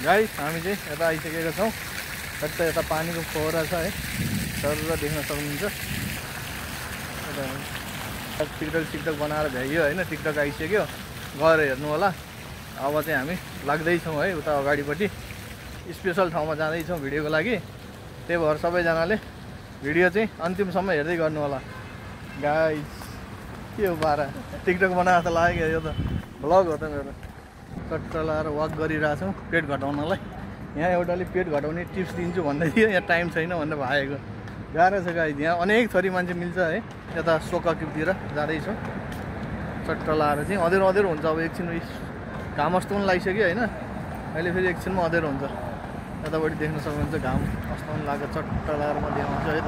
Guys हामी चाहिँ यता आइसकेका छौँ। कतै यता पानीको फोहरा छ है, सरर देख्न सक्नुहुन्छ। टिकटक बनाएर भ्याइयो होइन, टिकटक आइसक्यो, गएर हेर्नु होला। अब चाहिँ हामी लाग्दैछौँ है उता अगाडिपट्टि, स्पेसल ठाउँमा जाँदैछौँ भिडियोको लागि। त्यही भएर सबैजनाले भिडियो चाहिँ अन्तिमसम्म हेर्दै गर्नु होला गाइस। के हो बारा, टिकटक बनाएर त लाग्यो, यो त भ्लग हो त मेरो। चट्ट लाएर वाक गरिरहेछौँ पेट घटाउनलाई। यहाँ एउटाले पेट घटाउने टिप्स दिन्छु भन्दै थियो, यहाँ टाइम छैन भनेर भागेको। गाह्रो छ गाइस, यहाँ अनेक थरी मान्छे मिल्छ है। यता सोकाक्युतिर जाँदैछौँ चट्ट लाएर चाहिँ। अँधेरो अँधेरो हुन्छ, अब एकछिन घाम अस्ताउनु लागिसक्यो होइन, अहिले फेरि एकछिनमा अँधेरो हुन्छ। यतापट्टि देख्न सक्नुहुन्छ घाम अस्ताउनु लाग्यो, चट्ट लाएर म देखाउँछु है त।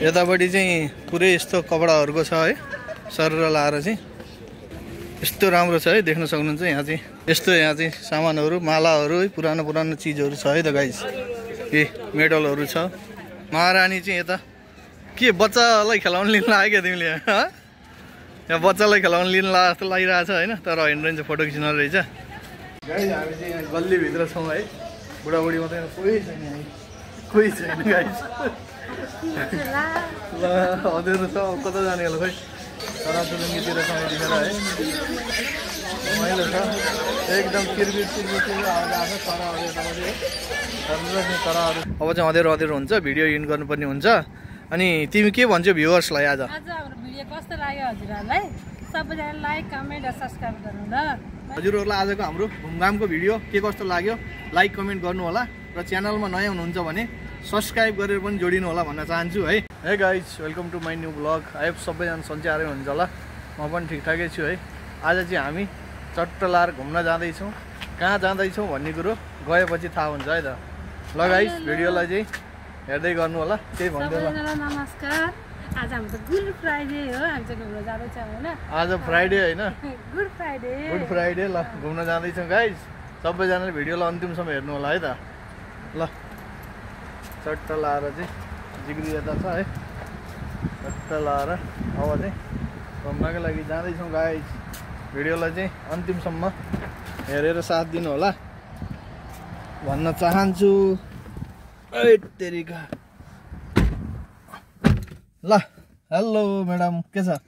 यतापट्टि चाहिँ पुरै यस्तो कपडाहरूको छ है, सरर लाएर चाहिँ यस्तो राम्रो छ है, देख्न सक्नुहुन्छ। यहाँ चाहिँ यस्तो, यहाँ चाहिँ सामानहरू, मालाहरू है, पुरानो चिजहरू छ है त गाइस। के मेडलहरू छ। महारानी चाहिँ यता के बच्चालाई खेलाउनु लिन लाग्यो क्या तिमीले? यहाँ बच्चालाई खेलाउनु लिन जस्तो लागिरहेछ होइन, तर होइन रहेछ, फोटो खिच्न रहेछ। गाइस हामी चाहिँ यहाँ गल्लीभित्र छौँ है, बुढाबुढी मात्रै कोही छैन, कोही छैन गाइस। ल अँधेरो छ, कता जाने होला खोइ। चराचुरुङ्गीतिर समय दिएर है, रमाइलो छ एकदम। किरबिर आवाज आएको छ चराहरू। अब चाहिँ अँधेरो हुन्छ, भिडियो इन्ड गर्नुपर्ने हुन्छ। अनि तिमी के भन्छौ भ्युवर्सलाई? आज हाम्रो भिडियो कस्तो लाग्यो हजुरहरूलाई? सबैजना लाइक, कमेन्ट र सब्स्क्राइब गर्नु ल। हजुरहरूलाई आजको हाम्रो घुमघामको भिडियो के कस्तो लाग्यो लाइक कमेन्ट गर्नु होला, र च्यानलमा नयाँ हुनुहुन्छ भने सब्सक्राइब गरेर पनि जोडिनु होला भन्न चाहन्छु है। Hey guys, welcome to my new blog. I hope सबैजना सन्चै आएर हुन्छ होला, म पनि ठिकठाकै छु है। आज चाहिँ हामी चट्ट लाएर घुम्न जाँदैछौँ। कहाँ जाँदैछौँ भन्ने कुरो गएपछि थाहा हुन्छ है त। ल गाइज, भिडियोलाई चाहिँ हेर्दै गर्नु होला। त्यही भन्दै नमस्कार। आज हाम्रो गुड फ्राइडे हो, हामी चाहिँ घुम्न जाँदैछौँ होइन। आज फ्राइडे होइन, गुड फ्राइडे। Good Friday. ल घुम्न जाँदैछौँ गाइज, सबैजनाले भिडियोलाई अन्तिमसम्म हेर्नु होला है त। ल चट्ट लाएर चाहिँ जिग्री यता छ है, चट्ट लाएर अब चाहिँ घुम्नको लागि जाँदैछौँ गाइज। भिडियोलाई चाहिँ अन्तिमसम्म हेरेर साथ दिनु होला भन्न चाहन्छु। तेरिका ल। हेलो म्याडम, के छ?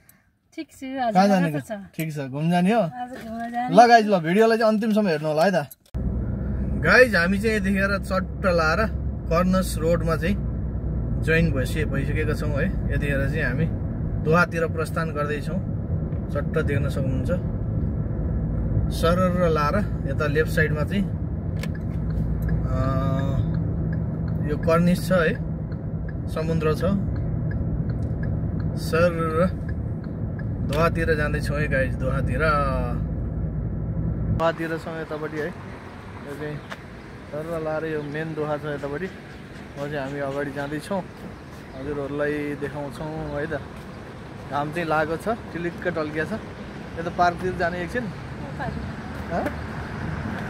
ठिक छु। कहाँ जाने? ठिक छ, घुम्न जाने हो। ल गाइज, ल भिडियोलाई चाहिँ अन्तिमसम्म हेर्नु होला है त। गाइज हामी चाहिँ यतिखेर चट्ट लाएर कर्नर्स रोडमा चाहिँ जोइन भइसकेका छौँ है। यतिखेर चाहिँ हामी दोहातिर प्रस्थान गर्दैछौँ। चट्ट देख्न सक्नुहुन्छ, सरर लाएर यता लेफ्ट साइडमा चाहिँ यो कर्निस छ है, समुद्र छ। सर दोहातिर जाँदैछौँ है गाइज, दोहातिर छौँ यतापट्टि है। यो चाहिँ सर लाएर यो मेन दोहा छ यतापट्टि। म चाहिँ हामी अगाडि जाँदैछौँ, हजुरहरूलाई देखाउँछौँ है त। घाम चाहिँ लागेको छ, टिलिक्क टल्किया छ। यो त पार्कतिर जाने एकछिन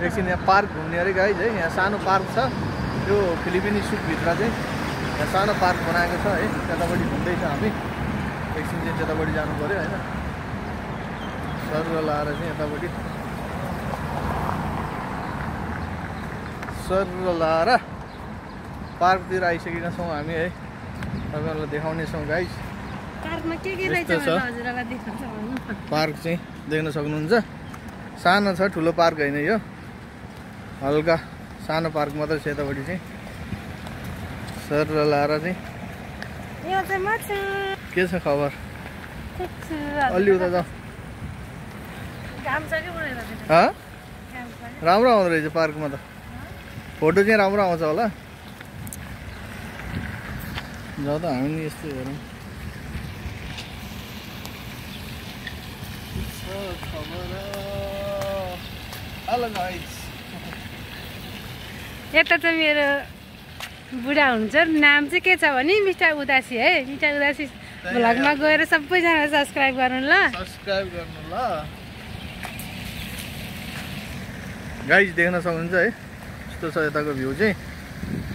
यहाँ पार्क घुम्ने अरे गाइज है। यहाँ सानो पार्क छ, त्यो फिलिपिनी सुटभित्र चाहिँ यहाँ सानो पार्क बनाएको छ है। त्यतापट्टि घुम्दैछ हामी, एकछिन चाहिँ त्यतापट्टि जानु पऱ्यो होइन। सर लाएर चाहिँ यतापट्टि सर लाएर पार्कतिर आइसकेका छौँ हामी है। तपाईँहरूलाई देखाउने छौँ गाइज। पार्क चाहिँ देख्न सक्नुहुन्छ, सानो छ, ठुलो पार्क होइन यो, हल्का सानो पार्क मात्रै छ यतापट्टि चाहिँ। सर लाएर चाहिँ के छ खबर? अलि उता जाऊ। राम्रो आउँदो रहेछ पार्कमा त, फोटो चाहिँ राम्रो आउँछ होला। जाउँ त हामी नि यस्तै हेरौँ। हेलो गाइस, यता चाहिँ मेरो बुढा हुनुहुन्छ, नाम चाहिँ के छ भने मिठा उदासी है। मिठा उदासी भ्लगमा गएर सबैजना सब्सक्राइब गर्नु ल। सब्सक्राइब गर्नु ल गाइस। देख्न सक्नुहुन्छ है, यस्तो छ यताको भ्यू चाहिँ।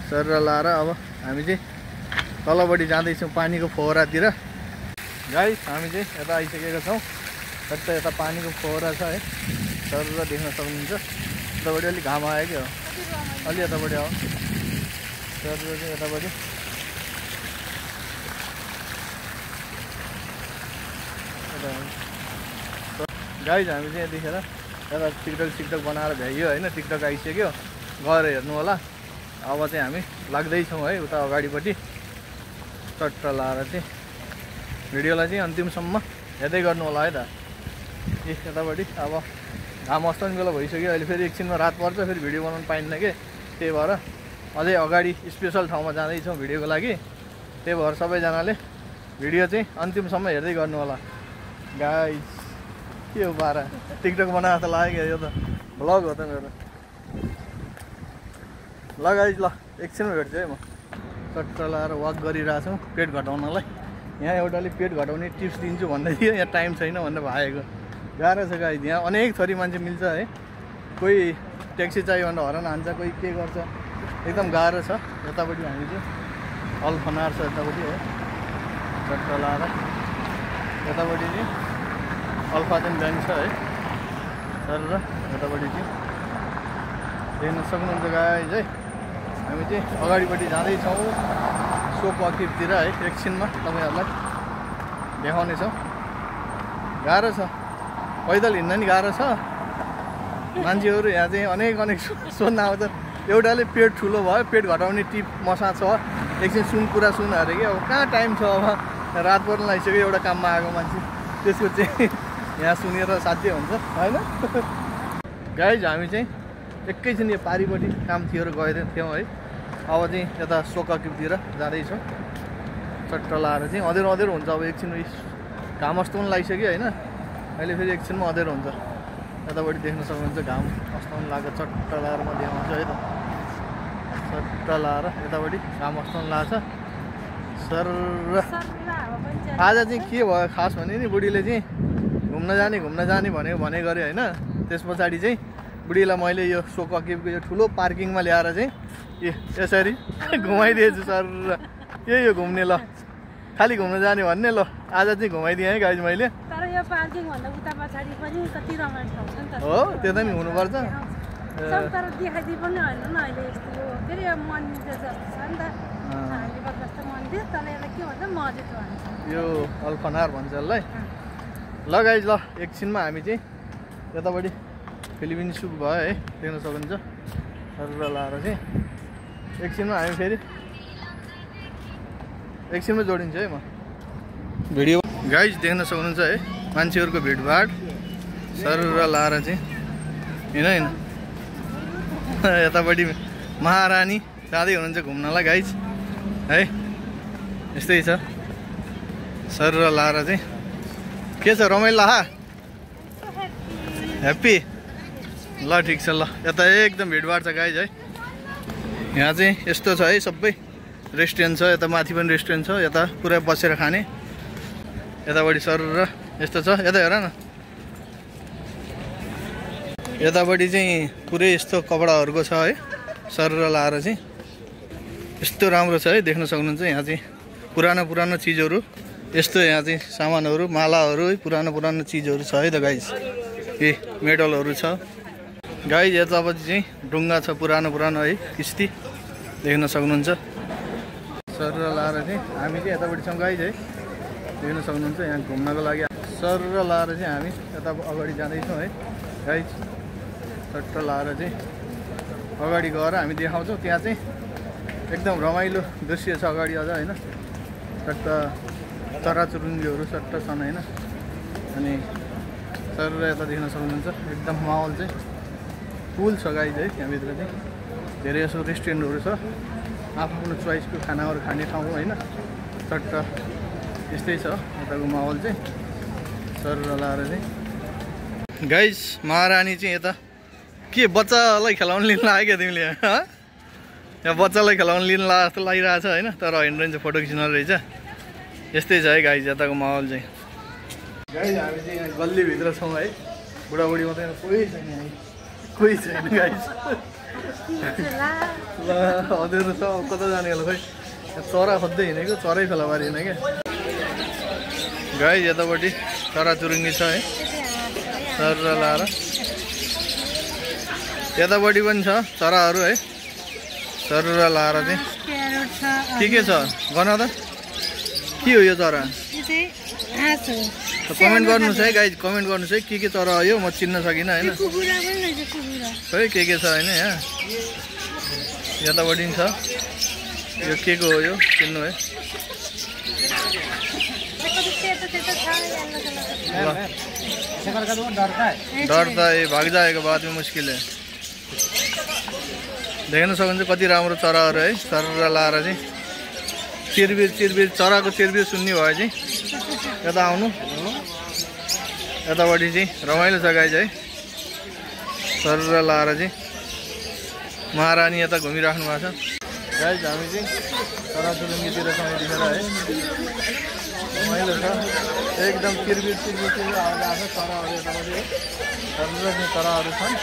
सर लाएर अब हामी चाहिँ तलपट्टि जाँदैछौँ पानीको फोहरातिर। गाइस हामी चाहिँ यता आइसकेका छौँ। यता पानीको फोहरा छ है, सर देख्न सक्नुहुन्छ। यतापट्टि अलिक घाम आयो क्या अलि यतापट्टि आऊ सर चाहिँ यतापट्टि गाइज हामी चाहिँ यतिखेर यता टिकटक बनाएर भ्याइयो होइन टिकटक आइसक्यो गएर हेर्नु होला अब चाहिँ हामी लाग्दैछौँ है उता अगाडिपट्टि चट्ट लाएर चाहिँ भिडियोलाई चाहिँ अन्तिमसम्म हेर्दै गर्नु होला है त यतापट्टि अब घाम अस्ताउने बेला भइसक्यो अहिले फेरि एकछिनमा रात पर्छ फेरि भिडियो बनाउनु पाइन्न कि त्यही भएर अझै अगाडि स्पेसल ठाउँमा जाँदैछौँ भिडियोको लागि त्यही भएर सबैजनाले भिडियो चाहिँ अन्तिमसम्म हेर्दै गर्नु होला गाइज के हो बाह्र टिकटक बनाएर त लाग्यो यो त भ्लग हो त मेरो ल गाइज ल एकछिनमा भेट्छु है म चट्ट लाएर वाक गरिरहेछौँ पेट घटाउनलाई यहाँ एउटाले पेट घटाउने टिप्स दिन्छु भन्दै थियो यहाँ टाइम छैन भनेर भागेको गाह्रो छ गाइज यहाँ अनेक थरी मान्छे मिल्छ है कोही ट्याक्सी चाहियो भनेर हरान हान्छ कोही के गर्छ एकदम गाह्रो छ यतापट्टि हामी चाहिँ अल्फनार छ यतापट्टि है चट्ट लाएर यतापट्टि चाहिँ अल्फाजन ब्याङ्क छ है सर र यतापट्टि चाहिँ देख्न सक्नुहुन्छ गाइज है हामी चाहिँ अगाडिपट्टि जाँदैछौँ सोक वाकिफतिर है एकछिनमा तपाईँहरूलाई देखाउनेछौँ गाह्रो छ पैदल हिँड्न नि गाह्रो छ मान्छेहरू यहाँ चाहिँ अनेक सोध्न आउँछ एउटाले पेट ठुलो भयो पेट घटाउने टिप मसा छ एकछिन सुन कुरा सुन अरे कि अब कहाँ टाइम छ अब रात पर्न लागिसक्यो एउटा काममा आएको मान्छे त्यसको चाहिँ यहाँ सुनेर साध्य हुन्छ होइन गाइज हामी चाहिँ एकैछिन यो पारिपट्टि काम थियो गएको थियौँ है अब चाहिँ यता सोकाकिपतिर जाँदैछौँ चट्ट लाएर चाहिँ अँधेरो हुन्छ अब एकछिन घाम अस्ताउनु लागिसक्यो होइन अहिले फेरि एकछिनमा अँधेरो हुन्छ यतापट्टि देख्न सक्नुहुन्छ घाम अस्ताउनु लाग्यो चट्ट लाएर म देखाउँछु है त चट्ट लाएर यतापट्टि घाम अस्ताउनु लाग्छ सर आज चाहिँ के भयो खास भने नि बुढीले चाहिँ घुम्न जाने भने गऱ्यो होइन त्यस पछाडि चाहिँ बुढीलाई मैले यो सोकाकिपको यो ठुलो पार्किङमा ल्याएर चाहिँ यसरी घुमाइदिएछु सर यो घुम्ने ल खालि घुम्न जाने भन्ने ल आज चाहिँ घुमाइदिएँ है गाइज मैले हो त्यो त नि हुनुपर्छ यो अल्फनार भन्छ यसलाई ल गाइज ल एकछिनमा हामी चाहिँ यतापट्टि फिलिपिन सुक भयो है देख्न सक्नुहुन्छ सर लाएर चाहिँ एकछिनमा हामी फेरि एकछिनमा जोडिन्छ है म भिडियो गाइज देख्न सक्नुहुन्छ है मान्छेहरूको भिडभाड सर लाएर चाहिँ होइन यतापट्टि महारानी जाँदै हुनुहुन्छ घुम्नलाई गाइज है यस्तै छ सर लाएर चाहिँ के छ रमाइलो हा ह्याप्पी ल ठिक छ ल यता एकदम भिडभाड छ गाइज है यहाँ चाहिँ यस्तो छ है सबै रेस्टुरेन्ट छ यता माथि पनि रेस्टुरेन्ट छ यता पुरै बसेर खाने यतापट्टि सर र यस्तो छ यता हेर न यतापट्टि चाहिँ पुरै यस्तो कपडाहरूको छ है सर लाएर चाहिँ यस्तो राम्रो छ है देख्न सक्नुहुन्छ यहाँ चाहिँ पुरानो चिजहरू यस्तो यहाँ चाहिँ सामानहरू मालाहरू है पुरानो चिजहरू छ है त गाइज ए मेडलहरू छ गाइज यतापट्टि चाहिँ ढुङ्गा छ पुरानो है किस्ती देख्न सक्नुहुन्छ सर लाएर चाहिँ हामी चाहिँ यतापट्टि छौँ गाइज है देख्न सक्नुहुन्छ यहाँ घुम्नको लागि सर लाएर चाहिँ हामी यता अगाडि जाँदैछौँ है गाइज चट्ट लाएर चाहिँ अगाडि गएर हामी देखाउँछौँ त्यहाँ चाहिँ एकदम रमाइलो दृश्य छ अगाडि अझ होइन चट्ट चराचुरुङ्गीहरू चट्ट छन् होइन अनि सर यता देख्न सक्नुहुन्छ एकदम माहौल चाहिँ फुल छ गाइज है त्यहाँभित्र चाहिँ धेरै जसो रेस्टुरेन्टहरू छ आफ्नो चोइसको खानाहरू खाने ठाउँ होइन चट्ट यस्तै छ यताको माहौल चाहिँ सर लाएर चाहिँ गाइज महारानी चाहिँ यता के बच्चालाई खेलाउनु लिन लाग्यो क्या तिमीले यहाँ बच्चालाई खेलाउनु लिन जस्तो लागिरहेको छ होइन तर होइन रहेछ फोटो खिच्न रहेछ यस्तै छ है गाइज यताको माहौल चाहिँ गाइज हामी चाहिँ यहाँ गल्लीभित्र छौँ है बुढाबुढी मात्रै कोही छैन गाइज ल अँधेरो छ कता जाने होला खोइ चरा खोज्दै हिँडेको चरै फेला पारि हिँड्ने क्या गाइज यतापट्टि चराचुरुङ्गी छ है सर लाएर यतापट्टि पनि छ चराहरू है चरा लाएर चाहिँ के छ गर्न त के हो यो चरा कमेन्ट गर्नुहोस् है गाइज कमेन्ट गर्नुहोस् है के चरा हो यो म चिन्न सकिनँ होइन खै के छ होइन यहाँ यतापट्टि छ यो के को हो यो चिन्नु है डरता है भाग जाएगा बाद में मुस्किल है देख्न सक्नुहुन्छ कति राम्रो चराहरू है चरा लाएर चाहिँ चिरबिर चराको चिरबिर सुन्ने भयो चाहिँ यता आउनु यतापट्टि चाहिँ रमाइलो छ गाइज है चरा लाएर चाहिँ महारानी यता घुमिराख्नु भएको छ गाइज हामी चाहिँ चराचुरुङ्गीतिर समय दिएर है रमाइलो छ एकदम चिरबिर आवाज आएको छ चराहरू यतापट्टि चराहरू छन्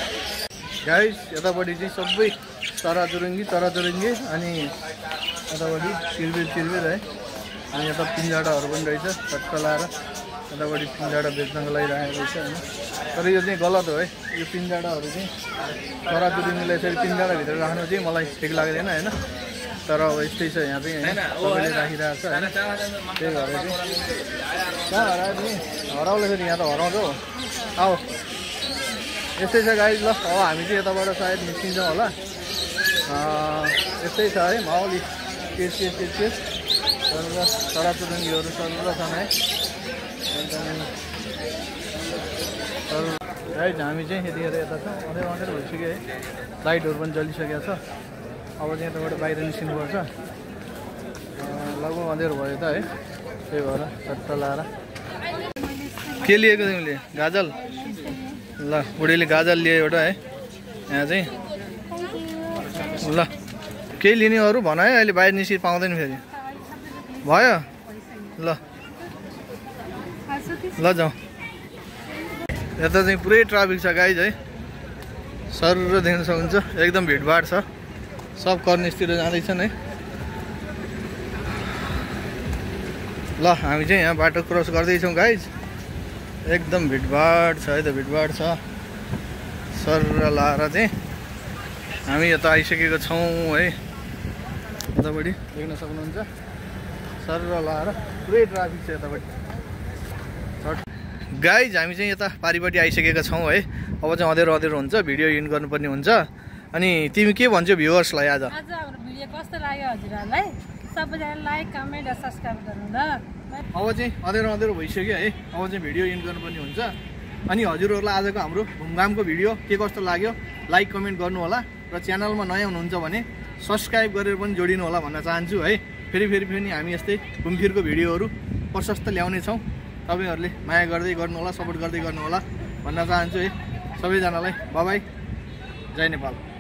गाइज यतापट्टि चाहिँ सबै चराचुरुङ्गी अनि यतापट्टि चिरबिर है अनि यता पिञ्जडाहरू पनि रहेछ चट्ट लाएर यतापट्टि पिञ्जडा बेच्नको लागि राखेको रहेछ होइन तर यो चाहिँ गलत हो है यो पिञ्जडाहरू चाहिँ चराचुरुङ्गीलाई यसरी पिञ्जडाभित्र राख्नु चाहिँ मलाई ठिक लाग्दैन होइन तर अब यस्तै छ यहाँ चाहिँ होइन सबैले राखिरहेको छ होइन त्यही भएर चाहिँ कहाँ हरायो तिमी हराउला फेरि यहाँ त हराउँछ हो आऊ यस्तै छ गाइज ल अब हामी चाहिँ यताबाट सायद निस्किन्छौँ होला यस्तै छ है माहौल केस चराचुरुङ्गीहरू चल्ला छन् है गाइज हामी चाहिँ यतिखेर यता छ अँधेर भइसक्यो है लाइटहरू पनि जलिसकेको छ अब चाहिँ यताबाट बाहिर निस्किनुपर्छ लगभग अँधेरो भयो त है त्यही भएर चट्ट लाएर के लिएको तिमीले गाजल ल बुढीले गाजल लिए एउटा है यहाँ चाहिँ ल केही लिने अरू भन है अहिले बाहिर निस्कि पाउँदैन फेरि भयो ल ल जाउँ यता चाहिँ पुरै ट्राफिक छ गाइज है सर देख्न सक्नुहुन्छ एकदम भिडभाड छ सब कर्नेसतिर जाँदैछन् है ल हामी चाहिँ यहाँ बाटो क्रस गर्दैछौँ गाइज एकदम भिडभाड छ है त भिडभाड छ सर लाएर चाहिँ हामी यता आइसकेको छौँ है यतापट्टि देख्न सक्नुहुन्छ सर लाएर पुरै ट्राफिक छ यतापट्टि गाइज हामी चाहिँ यता पारिपट्टि आइसकेका छौँ है अब चाहिँ अँधेरो हुन्छ भिडियो एन्ड गर्नुपर्ने हुन्छ अनि तिमी के भन्छौ भ्युवर्सलाई आज हाम्रो भिडियो कस्तो लाग्यो हजुरहरूलाई सबैजना लाइक कमेन्ट र सब्स्क्राइब गर्नु ल अब चाहिँ अँधेरो भइसक्यो है अब चाहिँ भिडियो एन्ड गर्नुपर्ने हुन्छ अनि हजुरहरूलाई आजको हाम्रो घुमघामको भिडियो के कस्तो लाग्यो लाइक कमेन्ट गर्नु होला र च्यानलमा नयाँ हुनुहुन्छ भने सब्स्क्राइब गरेर पनि जोडिनु होला भन्न चाहन्छु है फेरि हामी यस्तै घुमफिरको भिडियोहरू प्रशस्त ल्याउने छौँ तपाईँहरूले माया गर्दै गर्नु होला सपोर्ट गर्दै गर्नु होला भन्न चाहन्छु है सबैजनालाई बाइ जय नेपाल।